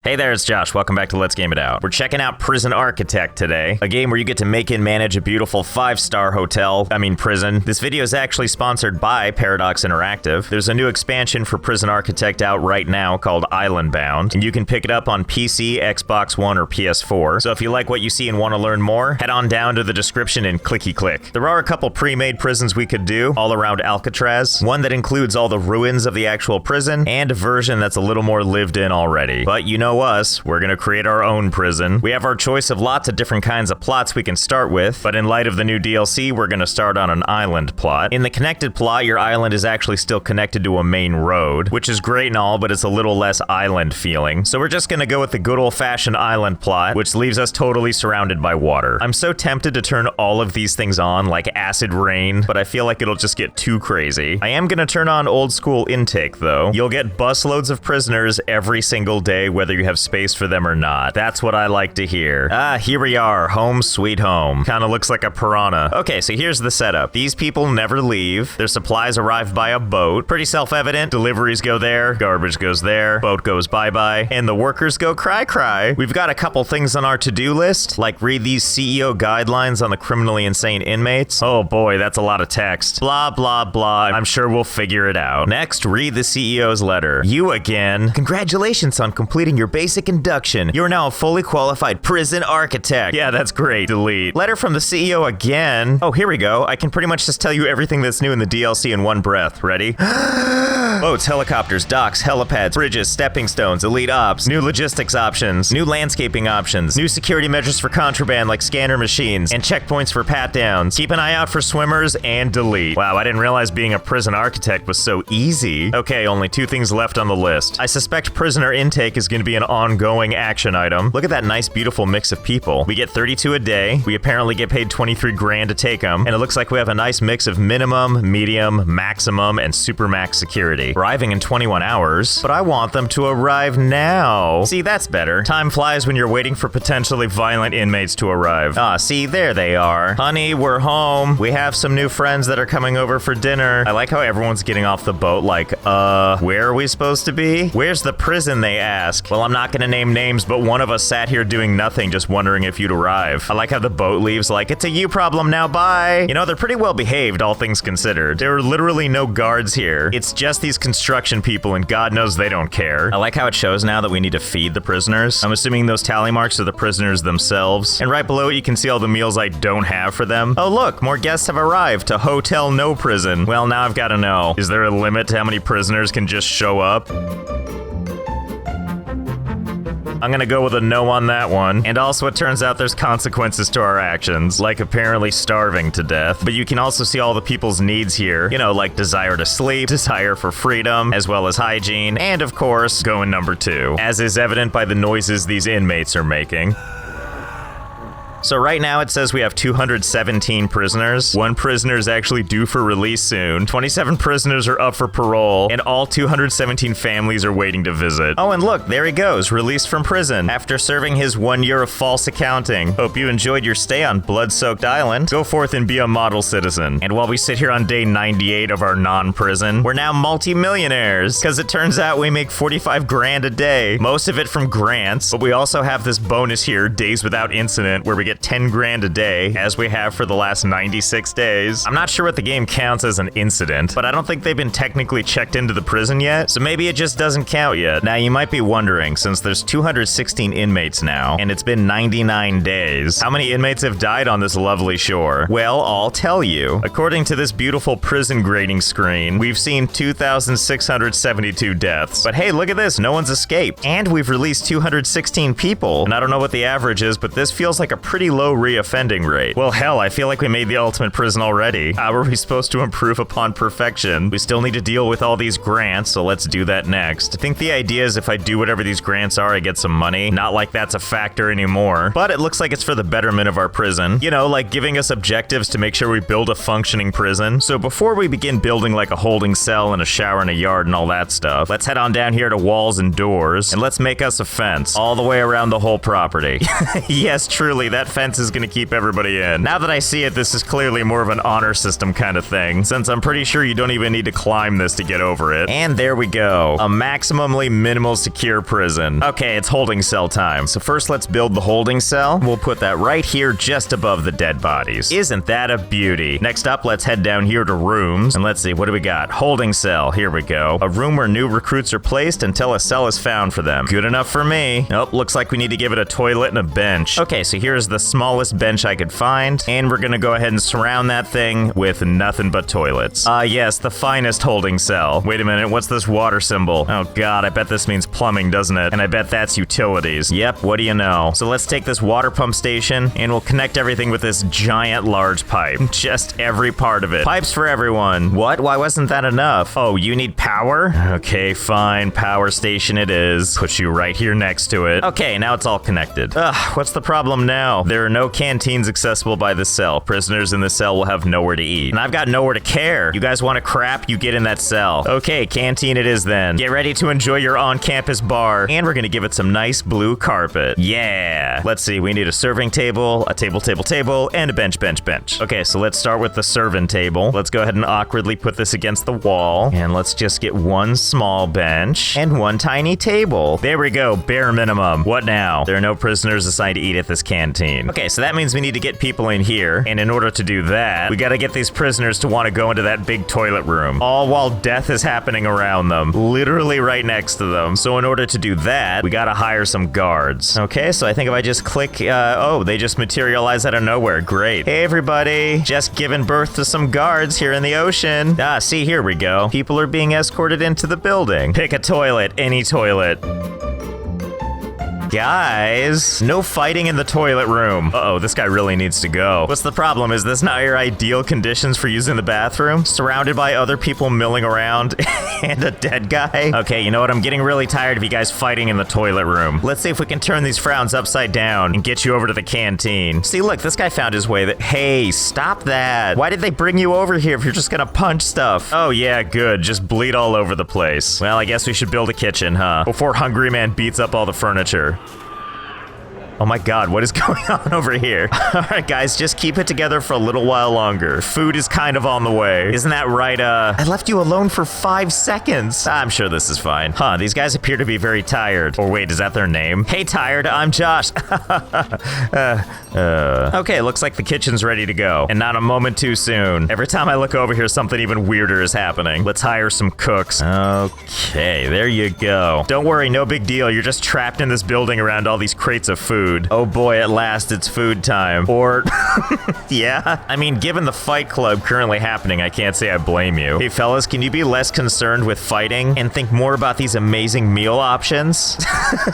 Hey there, it's Josh. Welcome back to Let's Game It Out. We're checking out Prison Architect today, a game where you get to make and manage a beautiful 5-star prison. This video is actually sponsored by Paradox Interactive. There's a new expansion for Prison Architect out right now called Island Bound, and you can pick it up on PC, Xbox One, or PS4. So if you like what you see and want to learn more, head on down to the description and clicky click. There are a couple pre-made prisons we could do all around Alcatraz, one that includes all the ruins of the actual prison, and a version that's a little more lived in already. But you know us, we're gonna create our own prison. We have our choice of lots of different kinds of plots we can start with, but in light of the new DLC, we're gonna start on an island plot. In the connected plot, your island is actually still connected to a main road, which is great and all, but it's a little less island feeling. So we're just gonna go with the good old-fashioned island plot, which leaves us totally surrounded by water. I'm so tempted to turn all of these things on, like acid rain, but I feel like it'll just get too crazy. I am gonna turn on old school intake, though. You'll get busloads of prisoners every single day, whether you have space for them or not. That's what I like to hear. Here we are, home sweet home. Kinda looks like a piranha. Okay, so here's the setup. These people never leave. Their supplies arrive by a boat. Pretty self-evident. Deliveries go there, garbage goes there, boat goes bye-bye, and the workers go cry-cry. We've got a couple things on our to-do list, like read these CEO guidelines on the criminally insane inmates. Oh boy, that's a lot of text. Blah, blah, blah. I'm sure we'll figure it out. Next, read the CEO's letter. You again. Congratulations on completing your basic induction. You're now a fully qualified prison architect. Yeah, that's great. Delete. Letter from the CEO again. Oh, here we go. I can pretty much just tell you everything that's new in the DLC in one breath. Ready? Boats, helicopters, docks, helipads, bridges, stepping stones, elite ops, new logistics options, new landscaping options, new security measures for contraband like scanner machines, and checkpoints for pat-downs. Keep an eye out for swimmers, and delete. Wow, I didn't realize being a prison architect was so easy. Okay, only 2 things left on the list. I suspect prisoner intake is going to be an ongoing action item. Look at that nice, beautiful mix of people. We get 32 a day. We apparently get paid 23 grand to take them, and it looks like we have a nice mix of minimum, medium, maximum, and supermax security. Arriving in 21 hours, but I want them to arrive now. See, that's better. Time flies when you're waiting for potentially violent inmates to arrive. See, there they are. Honey, we're home. We have some new friends that are coming over for dinner. I like how everyone's getting off the boat like, where are we supposed to be? Where's the prison, they ask. Well, I'm not gonna name names, but one of us sat here doing nothing, just wondering if you'd arrive. I like how the boat leaves like, it's a you problem now, bye. You know, they're pretty well behaved, all things considered. There are literally no guards here. It's just these construction people, and God knows they don't care. I like how it shows now that we need to feed the prisoners. I'm assuming those tally marks are the prisoners themselves. And right below it, you can see all the meals I don't have for them. Oh look, more guests have arrived to Hotel No Prison. Well, now I've got to know. Is there a limit to how many prisoners can just show up? I'm gonna go with a no on that one. And also, it turns out there's consequences to our actions, like apparently starving to death. But you can also see all the people's needs here. You know, like desire to sleep, desire for freedom, as well as hygiene, and of course, going number 2, as is evident by the noises these inmates are making. So right now it says we have 217 prisoners. 1 prisoner is actually due for release soon. 27 prisoners are up for parole, and all 217 families are waiting to visit. Oh, and look, there he goes, released from prison after serving his 1 year of false accounting. Hope you enjoyed your stay on Blood-Soaked Island. Go forth and be a model citizen. And while we sit here on day 98 of our non-prison, we're now multi-millionaires, because it turns out we make 45 grand a day, most of it from grants, but we also have this bonus here, Days Without Incident, where we get 10 grand a day, as we have for the last 96 days. I'm not sure what the game counts as an incident, but I don't think they've been technically checked into the prison yet, so maybe it just doesn't count yet. Now, you might be wondering, since there's 216 inmates now, and it's been 99 days, how many inmates have died on this lovely shore? Well, I'll tell you. According to this beautiful prison grading screen, we've seen 2,672 deaths. But hey, look at this, no one's escaped. And we've released 216 people. And I don't know what the average is, but this feels like a pretty low reoffending rate. Well, hell, I feel like we made the ultimate prison already. How are we supposed to improve upon perfection? We still need to deal with all these grants, so let's do that next. I think the idea is if I do whatever these grants are, I get some money. Not like that's a factor anymore, but it looks like it's for the betterment of our prison. You know, like giving us objectives to make sure we build a functioning prison. So before we begin building like a holding cell and a shower and a yard and all that stuff, let's head on down here to walls and doors, and let's make us a fence all the way around the whole property. Yes, truly, that fence is gonna keep everybody in. Now that I see it, this is clearly more of an honor system kind of thing, since I'm pretty sure you don't even need to climb this to get over it. And there we go. A maximally minimal secure prison. Okay, it's holding cell time. So first let's build the holding cell. We'll put that right here just above the dead bodies. Isn't that a beauty? Next up, let's head down here to rooms. And let's see, what do we got? Holding cell, here we go. A room where new recruits are placed until a cell is found for them. Good enough for me. Nope, looks like we need to give it a toilet and a bench. Okay, so here's the smallest bench I could find. And we're gonna go ahead and surround that thing with nothing but toilets. Yes, the finest holding cell. Wait a minute, what's this water symbol? Oh god, I bet this means plumbing, doesn't it? And I bet that's utilities. Yep, what do you know? So let's take this water pump station and we'll connect everything with this giant large pipe. Just every part of it. Pipes for everyone. What? Why wasn't that enough? Oh, you need power? Okay, fine. Power station it is. Put you right here next to it. Okay, now it's all connected. Ugh, what's the problem now? There are no canteens accessible by this cell. Prisoners in the cell will have nowhere to eat. And I've got nowhere to care. You guys want a crap? You get in that cell. Okay, canteen it is then. Get ready to enjoy your on-campus bar. And we're gonna give it some nice blue carpet. Yeah. Let's see, we need a serving table, a table, and a bench. Okay, so let's start with the serving table. Let's go ahead and awkwardly put this against the wall. And let's just get one small bench and one tiny table. There we go, bare minimum. What now? There are no prisoners assigned to eat at this canteen. Okay, so that means we need to get people in here. And in order to do that, we gotta get these prisoners to want to go into that big toilet room. All while death is happening around them. Literally right next to them. So in order to do that, we gotta hire some guards. Okay, so I think if I just click, oh, they just materialize out of nowhere. Great. Hey everybody, just giving birth to some guards here in the ocean. Ah, see, here we go. People are being escorted into the building. Pick a toilet, any toilet. Guys, no fighting in the toilet room. Uh-oh, this guy really needs to go. What's the problem? Is this not your ideal conditions for using the bathroom? Surrounded by other people milling around and a dead guy? Okay, you know what? I'm getting really tired of you guys fighting in the toilet room. Let's see if we can turn these frowns upside down and get you over to the canteen. See, look, this guy found his way. Hey, stop that. Why did they bring you over here if you're just gonna punch stuff? Oh yeah, good. Just bleed all over the place. Well, I guess we should build a kitchen, huh? Before Hungry Man beats up all the furniture. Oh my god, what is going on over here? Alright guys, just keep it together for a little while longer. Food is kind of on the way. Isn't that right, I left you alone for 5 seconds. I'm sure this is fine. Huh, these guys appear to be very tired. Or wait, is that their name? Hey tired, I'm Josh. Okay, looks like the kitchen's ready to go. And not a moment too soon. Every time I look over here, something even weirder is happening. Let's hire some cooks. Okay, there you go. Don't worry, no big deal. You're just trapped in this building around all these crates of food. Oh boy, at last it's food time. Or, yeah? I mean, given the Fight Club currently happening, I can't say I blame you. Hey fellas, can you be less concerned with fighting and think more about these amazing meal options?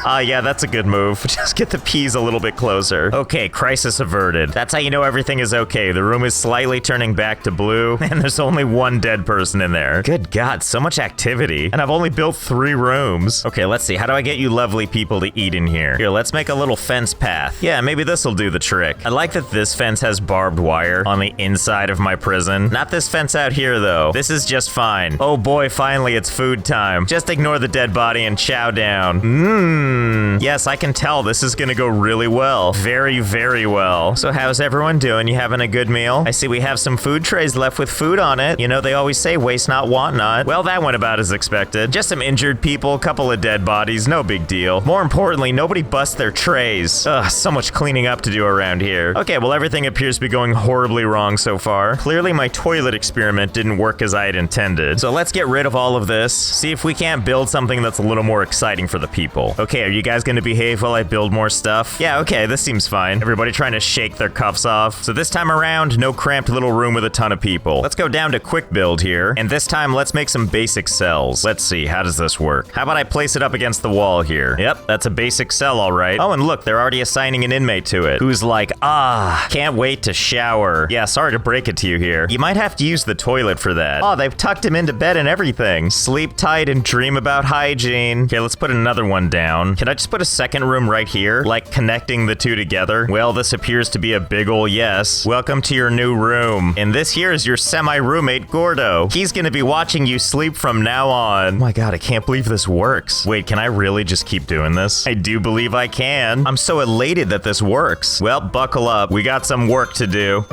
Yeah, that's a good move. Just get the peas a little bit closer. Okay, crisis averted. That's how you know everything is okay. The room is slightly turning back to blue, and there's only one dead person in there. Good God, so much activity. And I've only built 3 rooms. Okay, let's see. How do I get you lovely people to eat in here? Here, let's make a little fence path. Yeah, maybe this'll do the trick. I like that this fence has barbed wire on the inside of my prison. Not this fence out here, though. This is just fine. Oh boy, finally it's food time. Just ignore the dead body and chow down. Yes, I can tell this is gonna go really well. Very, very well. So how's everyone doing? You having a good meal? I see we have some food trays left with food on it. You know, they always say waste not, want not. Well, that went about as expected. Just some injured people, couple of dead bodies, no big deal. More importantly, nobody bust their trays. Ugh, so much cleaning up to do around here. Okay, well everything appears to be going horribly wrong so far. Clearly my toilet experiment didn't work as I had intended. So let's get rid of all of this. See if we can't build something that's a little more exciting for the people. Okay, are you guys gonna behave while I build more stuff? Yeah, okay, this seems fine. Everybody trying to shake their cuffs off. So this time around, no cramped little room with a ton of people. Let's go down to quick build here. And this time, let's make some basic cells. Let's see, how does this work? How about I place it up against the wall here? Yep, that's a basic cell, all right. Oh, and look, they're already assigning an inmate to it, who's like, can't wait to shower. Yeah, sorry to break it to you here. You might have to use the toilet for that. Oh, they've tucked him into bed and everything. Sleep tight and dream about hygiene. Okay, let's put another one down. Can I just put a second room right here? Like connecting the two together? Well, this appears to be a big ol' yes. Welcome to your new room. And this here is your semi-roommate, Gordo. He's gonna be watching you sleep from now on. Oh my god, I can't believe this works. Wait, can I really just keep doing this? I do believe I can. I'm so elated that this works. Well, buckle up. We got some work to do.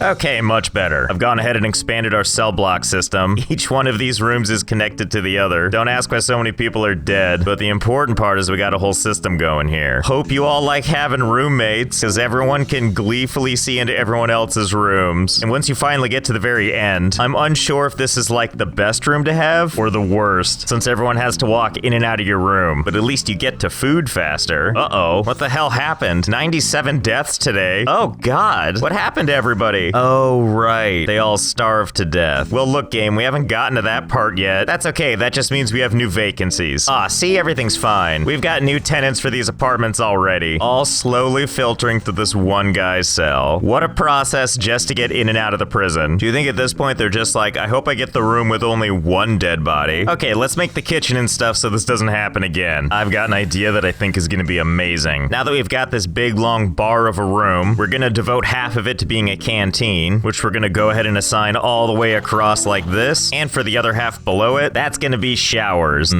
Okay, much better. I've gone ahead and expanded our cell block system. Each one of these rooms is connected to the other. Don't ask why so many people are dead, but the important part is we got a whole system going here. Hope you all like having roommates, because everyone can gleefully see into everyone else's rooms. And once you finally get to the very end, I'm unsure if this is like the best room to have or the worst, since everyone has to walk in and out of your room. But at least you get to food faster. Uh-oh, what the hell happened? 97 deaths today. Oh God, what happened to everybody? Oh, right. They all starved to death. Well, look, game, we haven't gotten to that part yet. That's okay. That just means we have new vacancies. Ah, see, everything's fine. We've got new tenants for these apartments already, all slowly filtering through this one guy's cell. What a process just to get in and out of the prison. Do you think at this point they're just like, I hope I get the room with only one dead body? Okay, let's make the kitchen and stuff so this doesn't happen again. I've got an idea that I think is gonna be amazing. Now that we've got this big, long bar of a room, we're gonna devote half of it to being a canteen, which we're gonna go ahead and assign all the way across like this. And for the other half below it, that's gonna be showers.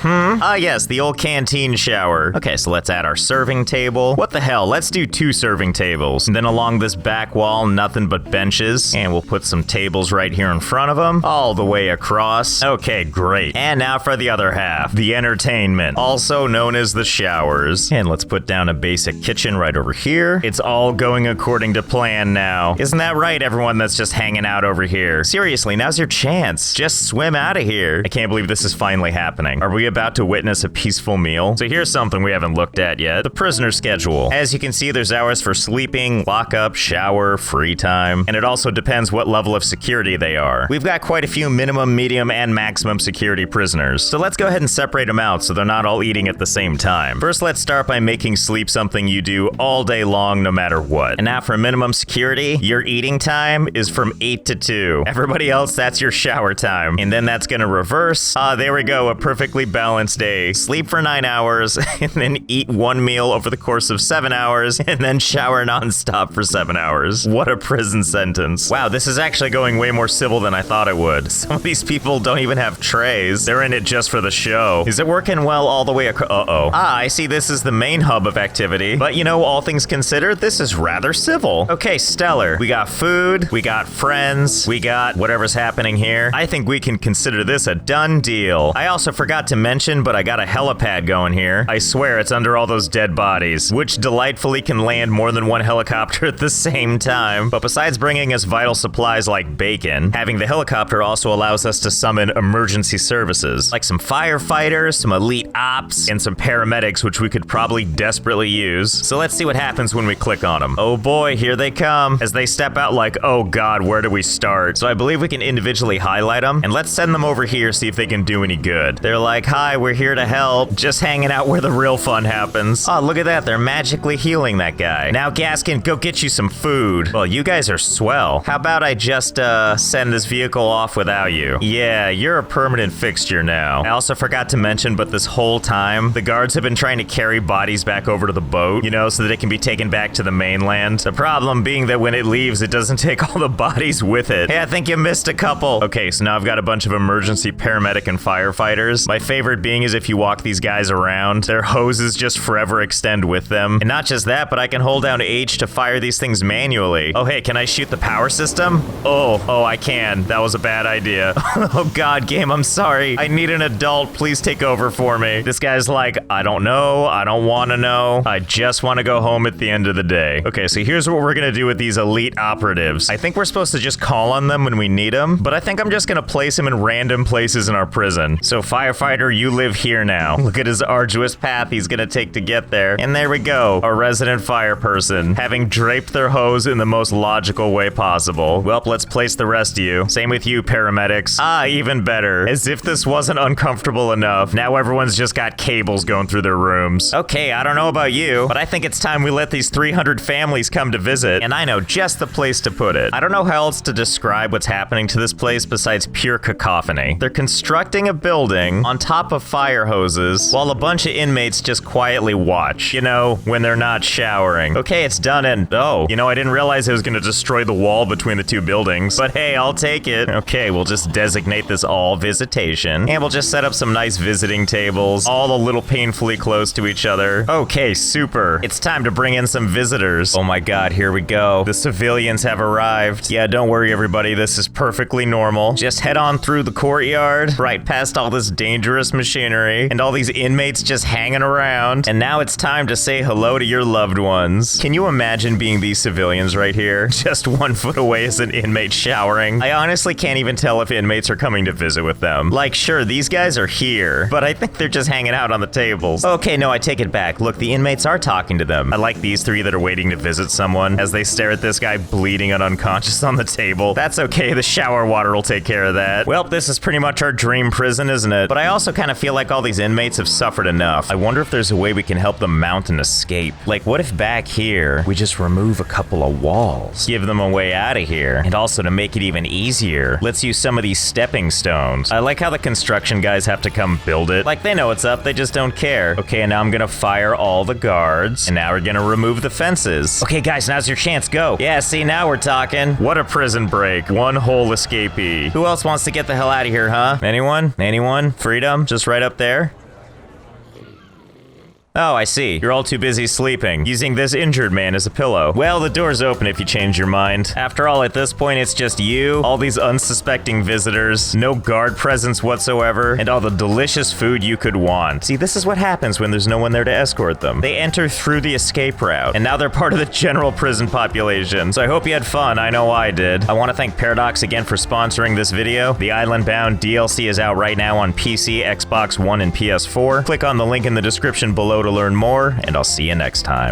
Ah, yes, the old canteen shower. Okay, so let's add our serving table. What the hell? Let's do 2 serving tables. And then along this back wall, nothing but benches. And we'll put some tables right here in front of them, all the way across. Okay, great. And now for the other half, the entertainment, also known as the showers. And let's put down a basic kitchen right over here. It's all going according to plan now. Isn't that right, everyone that's just hanging out over here? Seriously, now's your chance. Just swim out of here. I can't believe this is finally happening. Are we about to witness a peaceful meal? So here's something we haven't looked at yet. The prisoner schedule. As you can see, there's hours for sleeping, lockup, shower, free time, and it also depends what level of security they are. We've got quite a few minimum, medium, and maximum security prisoners. So let's go ahead and separate them out so they're not all eating at the same time. First, let's start by making sleep something you do all day long, no matter what. And now for minimum security, your eating time is from 8 to 2. Everybody else, that's your shower time. And then that's gonna reverse. There we go, a perfectly balanced day. Sleep for 9 hours, and then eat 1 meal over the course of 7 hours, and then shower nonstop for 7 hours. What a prison sentence. Wow, this is actually going way more civil than I thought it would. Some of these people don't even have trays. They're in it just for the show. Is it working well all the way across? Uh-oh. I see this is the main hub of activity. But you know, all things considered, this is rather civil. Okay, stellar. We got food, we got friends, we got whatever's happening here. I think we can consider this a done deal. I also forgot to mention, but I got a helipad going here. I swear it's under all those dead bodies, which delightfully can land more than one helicopter at the same time. But besides bringing us vital supplies like bacon, having the helicopter also allows us to summon emergency services, like some firefighters, some elite ops, and some paramedics, which we could probably desperately use. So let's see what happens when we click on them. Oh boy, here they come. As they step out like, oh God, where do we start? So I believe we can individually highlight them, and let's send them over here, see if they can do any good. They're like, hi, we're here to help. Just hanging out where the real fun happens. Oh, look at that. They're magically healing that guy. Now, Gaskin, go get you some food. Well, you guys are swell. How about I just, send this vehicle off without you? Yeah, you're a permanent fixture now. I also forgot to mention, but this whole time, the guards have been trying to carry bodies back over to the boat, you know, so that it can be taken back to the mainland. The problem being that when it leaves, it doesn't take all the bodies with it. Hey, I think you missed a couple. Okay, so now I've got a bunch of emergency paramedic and firefighters. My favorite being is if you walk these guys around, their hoses just forever extend with them. And not just that, but I can hold down H to fire these things manually. Oh, hey, can I shoot the power system? Oh, I can. That was a bad idea. Oh God, game, I'm sorry. I need an adult. Please take over for me. This guy's like, I don't know. I don't want to know. I just want to go home at the end of the day. Okay, so here's what we're gonna do with these elite operatives. I think we're supposed to just call on them when we need them, but I think I'm just gonna place them in random places in our prison. So firefighter, you live here now. Look at his arduous path he's gonna take to get there. And there we go, a resident fire person, having draped their hose in the most logical way possible. Well, let's place the rest of you. Same with you, paramedics. Even better. As if this wasn't uncomfortable enough. Now everyone's just got cables going through their rooms. Okay, I don't know about you, but I think it's time we let these 300 families come to visit. And I know just that's the place to put it. I don't know how else to describe what's happening to this place besides pure cacophony. They're constructing a building on top of fire hoses while a bunch of inmates just quietly watch, you know, when they're not showering. Okay, it's done and, oh, you know, I didn't realize it was gonna destroy the wall between the two buildings, but hey, I'll take it. Okay, we'll just designate this all visitation, and we'll just set up some nice visiting tables, all a little painfully close to each other. Okay, super. It's time to bring in some visitors. Oh my god, here we go. The civilians have arrived. Yeah, don't worry everybody, this is perfectly normal. Just head on through the courtyard, right past all this dangerous machinery, and all these inmates just hanging around. And now it's time to say hello to your loved ones. Can you imagine being these civilians right here? Just 1 foot away is an inmate showering. I honestly can't even tell if inmates are coming to visit with them. Like, sure, these guys are here, but I think they're just hanging out on the tables. Okay, no, I take it back. Look, the inmates are talking to them. I like these three that are waiting to visit someone as they stare at this guy bleeding and unconscious on the table. That's okay, the shower water will take care of that. Well, this is pretty much our dream prison, isn't it? But I also kind of feel like all these inmates have suffered enough. I wonder if there's a way we can help them mount an escape. Like, what if back here, we just remove a couple of walls, give them a way out of here, and also to make it even easier, let's use some of these stepping stones. I like how the construction guys have to come build it. Like, they know what's up, they just don't care. Okay, and now I'm gonna fire all the guards, and now we're gonna remove the fences. Okay, guys, now's your chance, go. Yeah, see, now we're talking. What a prison break. One whole escapee. Who else wants to get the hell out of here, huh? Anyone? Anyone? Freedom? Just right up there? Oh, I see. You're all too busy sleeping, using this injured man as a pillow. Well, the door's open if you change your mind. After all, at this point, it's just you, all these unsuspecting visitors, no guard presence whatsoever, and all the delicious food you could want. See, this is what happens when there's no one there to escort them. They enter through the escape route, and now they're part of the general prison population. So I hope you had fun. I know I did. I want to thank Paradox again for sponsoring this video. The Island Bound DLC is out right now on PC, Xbox One, and PS4. Click on the link in the description below to learn more, and I'll see you next time.